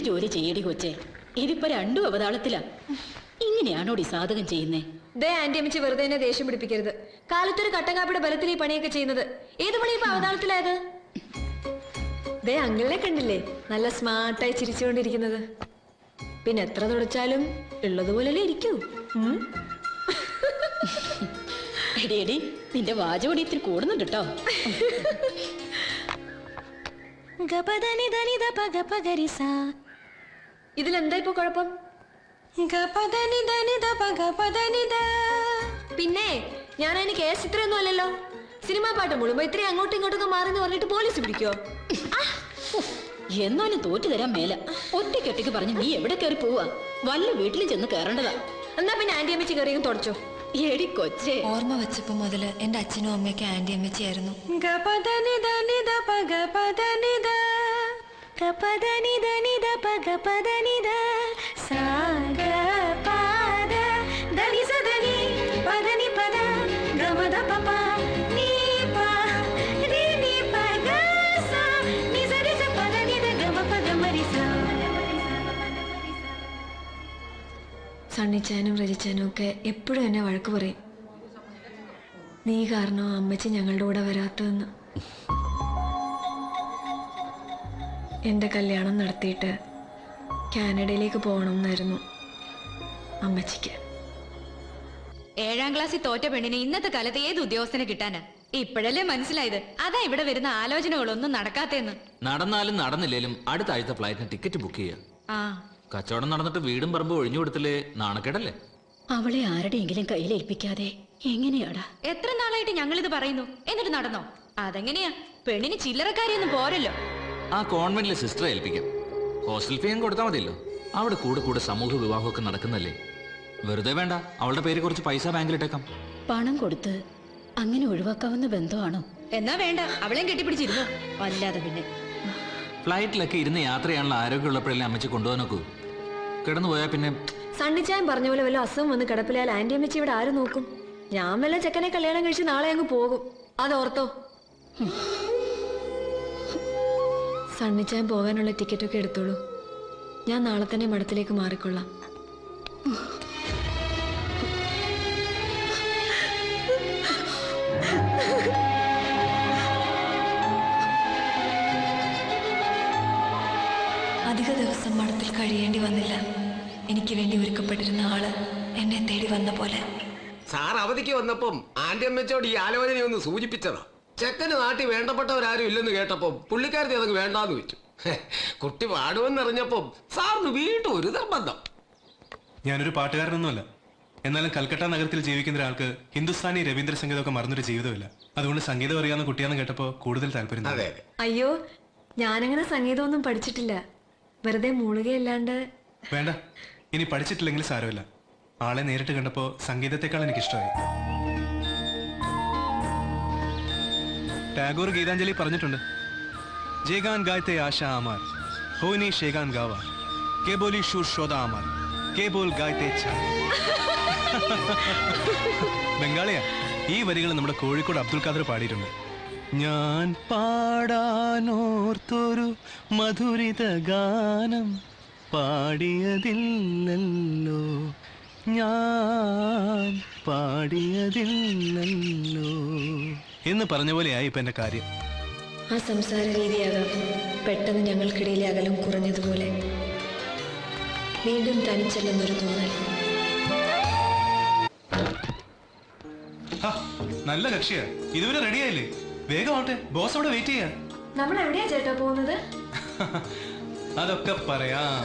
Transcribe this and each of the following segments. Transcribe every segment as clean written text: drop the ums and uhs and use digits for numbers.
ജോലി ചെയ്യടി കൊച്ചേ. ഇതിപ്പോ രണ്ടും അവതാളത്തിലാ. ഇങ്ങനെയാണോടി സാധകം ചെയ്യുന്നേ? ദേ ആന്റി അമ്മച്ചി വെറുതെ എന്നെ ദേഷ്യം പിടിപ്പിക്കരുത്. കാലത്തൊരു കട്ടങ്കാപ്പിയുടെ ബലത്തിൽ ഈ പണിയൊക്കെ ചെയ്യുന്നത്. ഏത് പണി ഇപ്പൊ അവതാളത്തിലായത്? ദേ അങ്കിളിനെ കണ്ടില്ലേ, നല്ല സ്മാർട്ടായി ചിരിച്ചുകൊണ്ടിരിക്കുന്നത്. പിന്നെ എത്ര തുടച്ചാലും ഉള്ളതുപോലല്ലേ ഇരിക്കൂ. എടി എടി, നിന്റെ വാചോടി ഇത്തിരി കൂടുന്നുണ്ട് കേട്ടോ. ഇതിലെന്താ ഇപ്പൊ കുഴപ്പം? പിന്നെ ഞാൻ അതിന് കേസ് ഇത്രയൊന്നും അല്ലല്ലോ. സിനിമാ പാട്ട് മുഴുവൻ ഇത്രയും അങ്ങോട്ടും ഇങ്ങോട്ടൊക്കെ മാറിന്ന് പറഞ്ഞിട്ട് പോലീസ് പിടിക്കോ? എന്നാലും തോറ്റു തരാൻ മേല. ഒറ്റയ്ക്കൊറ്റയ്ക്ക് പറഞ്ഞ് നീ എവിടെ കയറി പോവാ? വല്ല വീട്ടിലും ചെന്ന് കയറേണ്ടതാ. എന്നാ പിന്നെ ആന്റി അമ്മച്ചി കയറിയും തുടച്ചോ. എടി കൊച്ചേ, ഓർമ്മ വെച്ചപ്പോ മുതല് എന്റെ അച്ഛനും അമ്മയൊക്കെ ആന്റി അമ്മച്ചിയായിരുന്നു. സണ്ണിച്ചാനും രജിച്ചാനും ഒക്കെ എപ്പോഴും എന്നെ വഴക്ക് പറയും. നീ കാരണം അമ്മച്ചി ഞങ്ങളുടെ കൂടെ വരാത്തതെന്ന്. എൻ്റെ കല്യാണം നടത്തിയിട്ട് കാനഡയിലേക്ക് പോകണമെന്നായിരുന്നു അമ്മച്ചിക്ക്. 7ാം ക്ലാസ്സിൽ തോറ്റ പെണ്ണിന് ഇന്നത്തെ കാലത്ത് ഏത് ഉദ്യോഗസ്ഥനെ കിട്ടാനാ? ഇപ്പോഴല്ലേ മനസ്സിലായത്. അതാ ഇവിടെ വരുന്ന ആലോചനകളൊന്നും നടക്കാത്തേന്ന്. നടന്നാലും നടന്നില്ലേലും അടുത്ത ആഴ്ച ഫ്ലൈറ്റിന് ടിക്കറ്റ് ബുക്ക് ചെയ്യാം. കച്ചവടം നടന്നിട്ട് വീടും പറമ്പും ഒഴിഞ്ഞു കൊടുത്തില്ലേ നാണക്കേടല്ലേ? അവളെ ആരുടെയെങ്കിലും കയ്യിലേൽപ്പിക്കാതെ എങ്ങനെയാടാ? എത്ര നാളായിട്ട് ഞങ്ങളിത് പറയുന്നു, എന്നിട്ട് നടന്നോ? അതെങ്ങനെയാ? പെണ്ണിന് ചില്ലറക്കാരിയൊന്നും പോരല്ലോ. ആ കോൺവെന്റിലെ സിസ്റ്ററെ ഏൽപ്പിക്കാം. ഹോസ്റ്റൽ ഫീയും കൊടുത്താൽ മതിയല്ലോ. അവിടെ കൂടെ കൂടെ സമൂഹ വിവാഹമൊക്കെ നടക്കുന്നല്ലേ. വെറുതെ വേണ്ട, അവളുടെ പേര് കുറച്ച് പൈസ ബാങ്കിലിട്ടേക്കാം. പണം കൊടുത്ത് അങ്ങനെ ഒഴിവാക്കാവുന്ന ബന്ധമാണോ? എന്നാ വേണ്ട, അവളെയും കെട്ടിപ്പിടിച്ചിരുന്നു. അല്ലാതെ പിന്നെ ഫ്ലൈറ്റിലൊക്കെ ഇരുന്ന് യാത്രയാണല്ലോ ആരോഗ്യമുള്ളപ്പോഴല്ലേ അമ്മച്ചി കൊണ്ടുപോകാൻ നോക്കൂ. കിടന്നു പോയാൽ പിന്നെ സണ്ണിച്ചാൻ പറഞ്ഞ പോലെ വല്ല അസുഖം വന്ന് കിടപ്പിലാൽ ആന്റി അമ്മച്ചി ഇവിടെ ആരും നോക്കും? ഞാൻ വല്ല ചെക്കനെ കല്യാണം കഴിച്ച് നാളെ അങ്ങ് പോകും. അതോർത്തോ? സണ്ണിച്ചാൻ പോകാനുള്ള ടിക്കറ്റൊക്കെ എടുത്തോളൂ. ഞാൻ നാളെ തന്നെ മഠത്തിലേക്ക് മാറിക്കൊള്ളാം. അധിക ദിവസം മഠത്തിൽ കഴിയേണ്ടി വന്നില്ല. എനിക്ക് വേണ്ടി ഒരുക്കപ്പെട്ടിരുന്ന ആള് എന്നെ തേടി വന്ന പോലെ. സാർ അവധിക്ക് വന്നപ്പം ആന്റി അമ്മച്ചോട് ഈ ആലോചനയൊന്ന് സൂചിപ്പിച്ചതാ. ചെക്കന് നാട്ടിൽ വേണ്ടപ്പെട്ടവരാരും ഇല്ലെന്ന് കേട്ടപ്പോ പുള്ളിക്കാരത്തി അതങ്ങ് വേണ്ടാന്ന് വെച്ചു. കുട്ടി പാടുമെന്നറിഞ്ഞപ്പം സാറിന് വീണ്ടും ഒരു നിർബന്ധം. ഞാനൊരു പാട്ടുകാരനൊന്നുമല്ല. എന്നാലും കൽക്കട്ട നഗരത്തിൽ ജീവിക്കുന്ന ഒരാൾക്ക് ഹിന്ദുസ്ഥാനി രവീന്ദ്ര സംഗീതമൊക്കെ മറന്നൊരു ജീവിതമില്ല. അതുകൊണ്ട് സംഗീതം അറിയാവുന്ന കുട്ടിയാന്ന് കേട്ടപ്പോ കൂടുതൽ താല്പര്യം. അയ്യോ, ഞാനങ്ങനെ സംഗീതമൊന്നും പഠിച്ചിട്ടില്ല. വെറുതെ മൂളുകയല്ലാണ്ട്. വേണ്ട, ഇനി പഠിച്ചിട്ടില്ലെങ്കിൽ സാരമില്ല. ആളെ നേരിട്ട് കണ്ടപ്പോ സംഗീതത്തെക്കാൾ എനിക്കിഷ്ടമായി. ടാഗോർ ഗീതാഞ്ജലി പറഞ്ഞിട്ടുണ്ട്, ജേഗാൻ ഗായത്തെ ആശ അമർ ഹോനി ഷേഗാൻ ഗാവ കേബോലി ഷൂർ ശോദ അമർ കേബോൽ ഗായത്തെ ഛ. ബംഗാളിയാ. ഈ വരികൾ നമ്മുടെ കോഴിക്കോട് അബ്ദുൽ ഖാദർ പാടിയിട്ടുണ്ട്. ഞാൻ പാടാനോർത്തൊരു മധുരിത ഗാനം പാടിയതില്ലല്ലോ, ഞാൻ പാടിയതില്ലല്ലോ എന്ന് പറഞ്ഞ പോലെയായി ഇപ്പൊ എന്റെ കാര്യം. ആ സംസാര രീതിയാകാം പെട്ടെന്ന് ഞങ്ങൾക്കിടയിലെ അകലം കുറഞ്ഞതുപോലെ. വീണ്ടും തനിച്ചല്ലെന്നൊരു തോന്നൽ. നല്ല കക്ഷിയാ. ഇതുവരെ റെഡിയായില്ലേ? വേഗം ആവട്ടെ, ബോസ് അവിടെ വെയിറ്റ് ചെയ്യാ. നമ്മൾ എവിടെയാ ചേട്ടാ പോകുന്നത്? അതൊക്കെ പറയാം.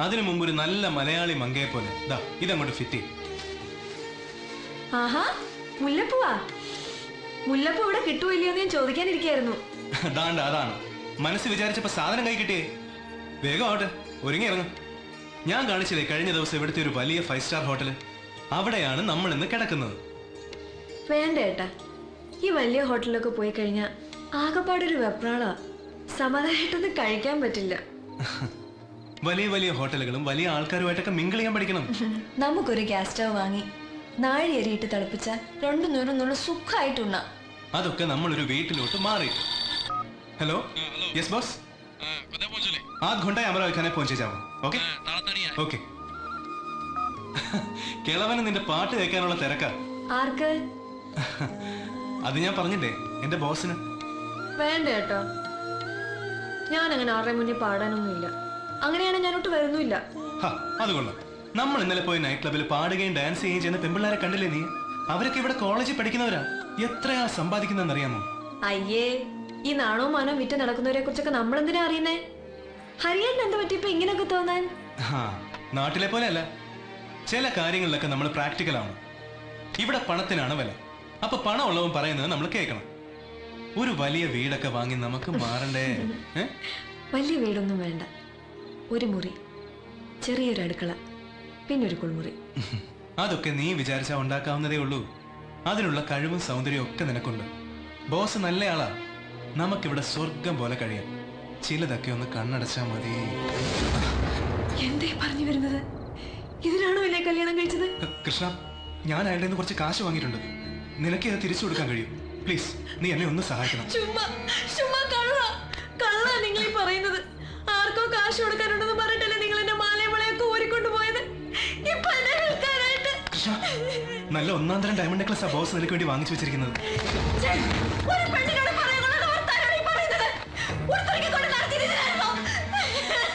അതിനു മുമ്പ് ഒരു നല്ല മലയാളി മങ്കയെ പോലെ ഇതങ്ങോട്ട് ഫിറ്റ് ചെയ്യും. ആഹാ, മുല്ലപ്പൂവാ. മുല്ലപ്പൂ ഇവിടെ കിട്ടുമില്ലയോ എന്ന് ഞാൻ ചോദിക്കാനിരിക്കായിരുന്നു. അതാണ് മനസ്സ് വിചാരിച്ചപ്പോ സാധനം കൈ കിട്ടിയേ. വേഗം ആവട്ടെ, ഒരുങ്ങി ഇറങ്ങും. ഞാൻ കാണിച്ചില്ലേ കഴിഞ്ഞ ദിവസം ഇവിടുത്തെ ഒരു വലിയ 5 സ്റ്റാർ ഹോട്ടല്? അവിടെയാണ് നമ്മൾ ഇന്ന് കിടക്കുന്നത്. വേണ്ട ഏട്ടാ, ഈ വലിയ ഹോട്ടലിലൊക്കെ പോയി കഴിഞ്ഞാൽ ആകെപ്പാടൊരു വെപ്രാളാ. സമാധാനമായിട്ടൊന്നും കഴിക്കാൻ പറ്റില്ല. വലിയ വലിയ ഹോട്ടലുകളും വലിയ ആൾക്കാരുമായിട്ടൊക്കെ മിങ്കിൾ ചെയ്യാൻ പഠിക്കണം. നമുക്കൊരു ഗ്യാസ് സ്റ്റവ് വാങ്ങി നാഴിയരിയിട്ട് തിളപ്പിച്ചാൽ 2 നേരം നല്ല സുഖമായിട്ടുണ്ണ. അതൊക്കെ നമ്മളൊരു വീട്ടിലോട്ട് മാറി. Hello, yes boss. आध घंटा अमरा खाने पहुंचे जाओ ओके ओके കേളവന് നിന്റെ പാട്ട് കേൾക്കാനുള്ള തിരക്കാ. ആർക്ക്? അത് ഞാൻ പറഞ്ഞില്ലേ, എന്റെ ബോസിന്. വേണ്ട കേട്ടോ, ഞാൻ അങ്ങനെ ആരുടെ മുന്നിൽ പാടാനൊന്നുമില്ല. അങ്ങനെയാണ് ഞാനോട്ട് വരുന്നില്ല. അത് കൊള്ളാം. നമ്മൾ ഇന്നലെ പോയി നൈറ്റ് ക്ലബിൽ പാടുകയും ഡാൻസ് ചെയ്യുകയും ചെയ്യുന്ന പെൺപിള്ളേരെ കണ്ടില്ലേ നീ? അവരൊക്കെ ഇവിടെ കോളേജിൽ പഠിക്കുന്നവരാ. എത്രയാ സമ്പാദിക്കുന്നതെന്ന് അറിയാമോ? അയ്യേ, ഈ നാണോ മാനോ വിറ്റ് നടക്കുന്നവരെ കുറിച്ചൊക്കെ നമ്മൾ എന്തിനാ അറിയുന്നേ? ഹരിയാൻ എന്താ പറ്റിയപ്പോ ഇങ്ങനെയൊക്കെ തോന്നാൻ? നാട്ടിലെ പോലെ അല്ല, ചില കാര്യങ്ങളിലൊക്കെ നമ്മൾ പ്രാക്ടിക്കൽ ആണ്. ഇവിടെ പണത്തിനാണ് വില. അപ്പൊ പണം ഉള്ളവൻ പറയുന്നത് നമ്മൾ കേൾക്കണം. ഒരു വലിയ വീടൊക്കെ വാങ്ങി നമുക്ക് മാറണ്ടേ? വലിയ വീടൊന്നും വേണ്ട. ഒരു മുറി, ചെറിയൊരു അടുക്കള, പിന്നെ ഒരു കുളിമുറി. അതൊക്കെ നീ വിചാരിച്ചാ ഉണ്ടാക്കാവുന്നതേ ഉള്ളൂ. അതിനുള്ള കഴിവും സൗന്ദര്യവും ഒക്കെ നിനക്കുണ്ട്. ബോസ് നല്ലയാളാ. നമുക്കിവിടെ സ്വർഗം പോലെ കഴിയാം. ചിലതൊക്കെ ഒന്ന് കണ്ണടച്ചാ മതി. എന്തേ പറഞ്ഞു വരുന്നത്? ഇതിനാണോ എന്നെ കല്യാണം കഴിച്ചത്? കൃഷ്ണ, ഞാൻ അയാളുടെ നിന്ന് കുറച്ച് കാശ് വാങ്ങിയിട്ടുണ്ട്. നിനക്ക് അത് തിരിച്ചു കൊടുക്കാൻ കഴിയും. പ്ലീസ്, നീ എന്നെ ഒന്ന് സഹായിക്കണം. നിങ്ങൾ ഈ പറയുന്നത് ആർക്കോ കാശ് കൊടുക്കാനുണ്ടെന്ന് പറഞ്ഞിട്ടല്ലേ നിങ്ങൾ എന്റെ മാലയമളയൊക്കെ ഊരിക്കൊണ്ടു പോയത്? കൃഷ്ണ, നല്ല ഒന്നാം തരം ഡയമണ്ട് നെക്ലസ് ആ ബോസ് നിനക്ക് വേണ്ടി വാങ്ങിച്ചു വെച്ചിരിക്കുന്നത്.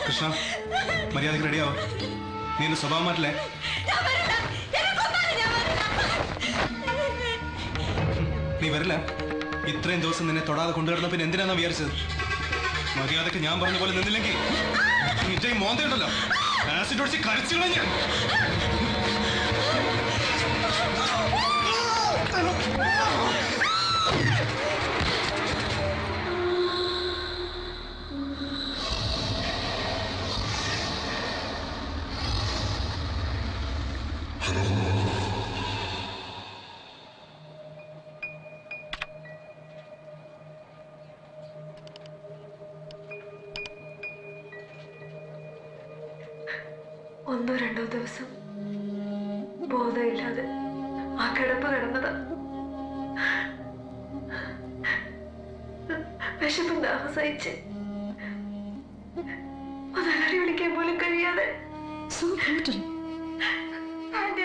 കൃഷ്ണ, മര്യാദക്ക് റെഡിയാവോ? നീ എന്റെ സ്വഭാവം മാറ്റില്ലേ? നീ വരില്ല. ഇത്രയും ദിവസം നിന്നെ തൊടാതെ കൊണ്ടുവരണം. പിന്നെ എന്തിനാ വിചാരിച്ചത്? മര്യാദക്ക് ഞാൻ പറഞ്ഞ പോലെ നിന്നില്ലെങ്കിൽ നിന്റെ ഈ മോന്തയുണ്ടല്ലോ, ആസിഡ് ഒഴിച്ച് കരച്ചുകളെ ഞാൻ. ഒന്നോ രണ്ടോ ദിവസം ബോധമില്ലാതെ ആ കിടപ്പ് കിടന്നതാ. വിശപ്പും ദാഹം സഹിച്ച് ഒന്നലറി വിളിക്കാൻ പോലും കഴിയാതെ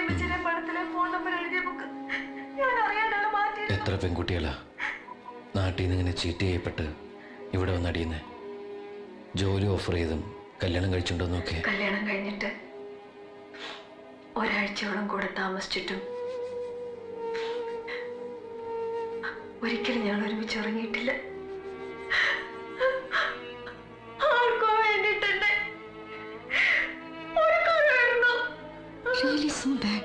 അമ്മച്ചിയുടെ പണത്തിലെ ഫോൺ നമ്പർ എഴുതിയ ബുക്ക് ഞാൻ അറിയാനാണ് മാറ്റി. എത്ര പെൺകുട്ടികളാ നാട്ടിൽ നിന്ന് ഇങ്ങനെ ചീറ്റ് ചെയ്യപ്പെട്ട് ഇവിടെ വന്നടിയുന്നേ. ജോലി ഓഫർ ചെയ്തും കല്യാണം കഴിച്ചിട്ടുണ്ടോന്നൊക്കെ. കല്യാണം കഴിഞ്ഞിട്ട് ഒരാഴ്ചയോളം കൂടെ താമസിച്ചിട്ടും ഒരിക്കലും ഞങ്ങൾ ഒരുമിച്ച് ഉറങ്ങിയിട്ടില്ല. ആർക്കോ വേണ്ടിട്ടെന്നെ Really so bad.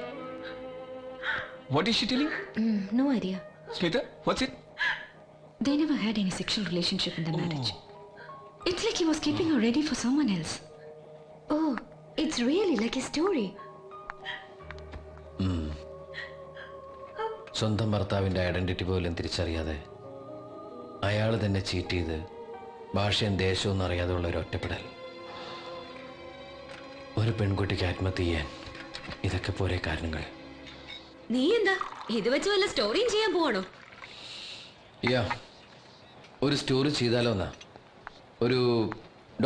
What is she telling? No idea. Smita, what's it? They never had any sexual relationship in their marriage. It's like he was keeping her ready for someone else. Oh, it's really like a story. സ്വന്തം ഭർത്താവിൻ്റെ identity പോലും തിരിച്ചറിയാതെ അയാൾ തന്നെ cheat ചെയ്ത് ഭാഷയും ദേശവും എന്നറിയാതെ ഉള്ള ഒരു ഒറ്റപ്പെടൽ. ഒരു പെൺകുട്ടിക്ക് ആത്മഹത്യ ചെയ്യാൻ ഇതൊക്കെ പോരെ കാരണങ്ങൾ? നീ എന്താ ഇത് വെച്ച് വല്ല സ്റ്റോറിയും ചെയ്യാൻ പോവാണോ? യാ, ഒരു സ്റ്റോറി ചെയ്താലോ എന്നാ. ഒരു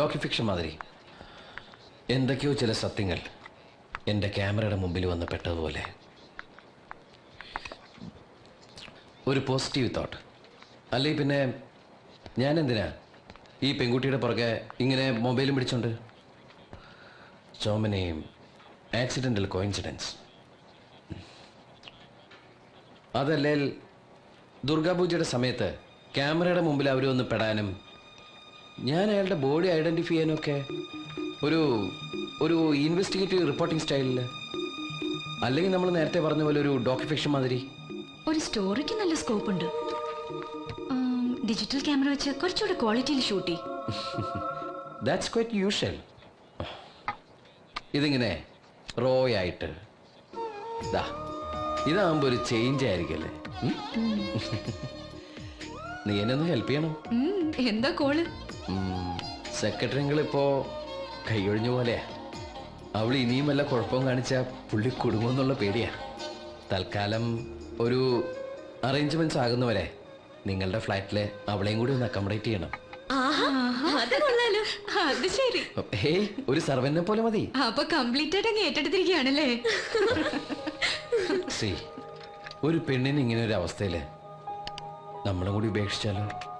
ഡോക്യുഫിക്ഷൻ മാതിരി. എന്തൊക്കെയോ ചില സത്യങ്ങൾ എൻ്റെ ക്യാമറയുടെ മുമ്പിൽ വന്ന് പെട്ടതുപോലെ. ഒരു പോസിറ്റീവ് തോട്ട്. അല്ലെങ്കിൽ പിന്നെ ഞാൻ എന്തിനാ ഈ പെൺകുട്ടിയുടെ പുറകെ ഇങ്ങനെ മൊബൈലും പിടിച്ചോണ്ട്? So many accidental coincidence. അതല്ലേ ദുർഗാപൂജയുടെ സമയത്ത് ക്യാമറയുടെ മുമ്പിൽ അവരൊന്ന് പെടാനും ഞാൻ അയാളുടെ ബോഡി ഐഡൻറ്റിഫൈ ചെയ്യാനൊക്കെ ഒരു ഇൻവെസ്റ്റിഗേറ്റീവ് റിപ്പോർട്ടിംഗ് സ്റ്റൈലിൽ. അല്ലെങ്കിൽ നമ്മൾ നേരത്തെ പറഞ്ഞ പോലെ ഒരു ഡോക്യുഫിക്ഷൻ മാതിരി. ഒരു സ്റ്റോറിക്ക് നല്ല സ്കോപ്പ് ഉണ്ട്. ഡിജിറ്റൽ ക്യാമറ വെച്ച് കുറച്ചുകൂടെ ക്വാളിറ്റിയിൽ ഷൂട്ട് ചെയ്യും. That's quite usual. ഇതിങ്ങനെ റോ ആയിട്ട് ഇതാകുമ്പോൾ ഒരു ചേഞ്ച് ആയിരിക്കല്ലേ. നീ എന്നെ ഒന്ന് ഹെൽപ്പ് ചെയ്യണം. എന്താ കോള്? സെക്രട്ടറിങ്ങളിപ്പോ കൈയൊഴിഞ്ഞ പോലെയാ. അവൾ ഇനിയും വല്ല കുഴപ്പവും കാണിച്ചാ പുള്ളി കുടുങ്ങുമെന്നുള്ള പേടിയാ. തൽക്കാലം ഒരു അറേഞ്ച്മെന്റ്സ് ആകുന്നവരെ നിങ്ങളുടെ ഫ്ലാറ്റില് അവളെയും കൂടി ഒന്ന് അക്കോമഡേറ്റ് ചെയ്യണം. ആ അത് കൊള്ളാലോ. അത് ശരി. ഹേയ്, ഒരു സർവന്റിനെ പോലെ മതി. അപ്പൊ കംപ്ലീറ്റ് ആയിട്ട് അങ്ങ് ഏറ്റെടുത്തിരിക്കുകയാണല്ലേ? ഒരു പെണ്ണിന് ഇങ്ങനെ ഒരു അവസ്ഥയില് നമ്മളും കൂടി ഉപേക്ഷിച്ചാലോ?